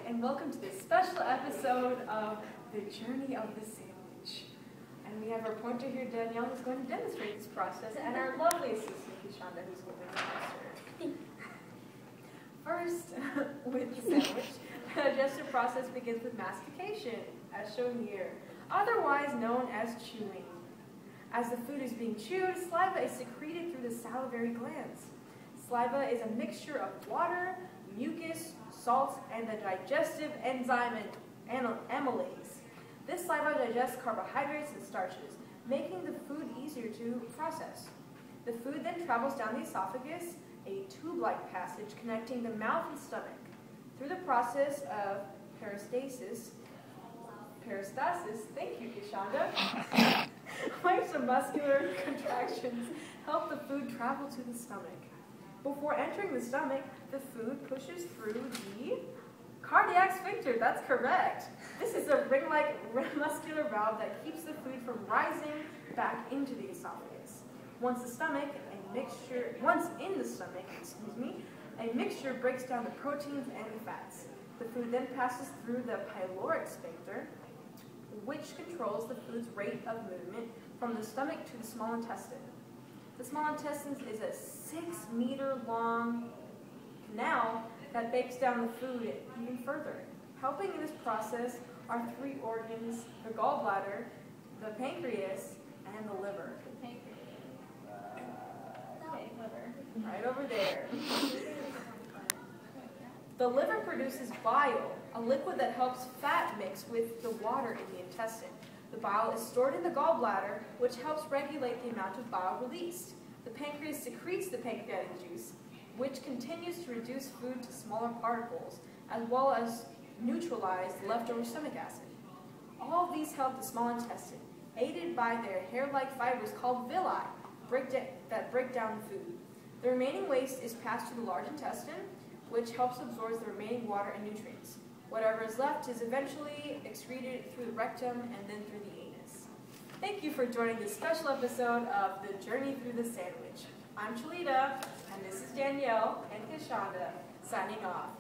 and welcome to this special episode of The Journey of the Sandwich. And we have our pointer here, Danielle, who's going to demonstrate this process, and our lovely assistant, Kishanda, who's holding the poster. First, with the sandwich, the digestive process begins with mastication, as shown here, otherwise known as chewing. As the food is being chewed, saliva is secreted through the salivary glands. Saliva is a mixture of water, mucus, salts, and the digestive enzyme amylase. This saliva digests carbohydrates and starches, making the food easier to process. The food then travels down the esophagus, a tube-like passage connecting the mouth and stomach. Through the process of peristalsis, thank you, Kishanda, waves of muscular contractions help the food travel to the stomach. Before entering the stomach, the food pushes through the cardiac sphincter. That's correct. This is a ring-like muscular valve that keeps the food from rising back into the esophagus. Once in the stomach, a mixture breaks down the proteins and the fats. The food then passes through the pyloric sphincter, which controls the food's rate of movement from the stomach to the small intestine. The small intestine is a 6-meter-long canal that breaks down the food even further. Helping in this process are 3 organs: the gallbladder, the pancreas, and the liver. The pancreas. Okay, liver. Right over there. The liver produces bile, a liquid that helps fat mix with the water in the intestine. The bile is stored in the gallbladder, which helps regulate the amount of bile released. The pancreas secretes the pancreatic juice, which continues to reduce food to smaller particles, as well as neutralize leftover stomach acid. All of these help the small intestine, aided by their hair-like fibers called villi that break down the food. The remaining waste is passed to the large intestine, which helps absorb the remaining water and nutrients. Whatever is left is eventually excreted through the rectum and then through the anus. Thank you for joining this special episode of The Journey Through the Sandwich. I'm Chalita, and this is Danielle and Kishanda signing off.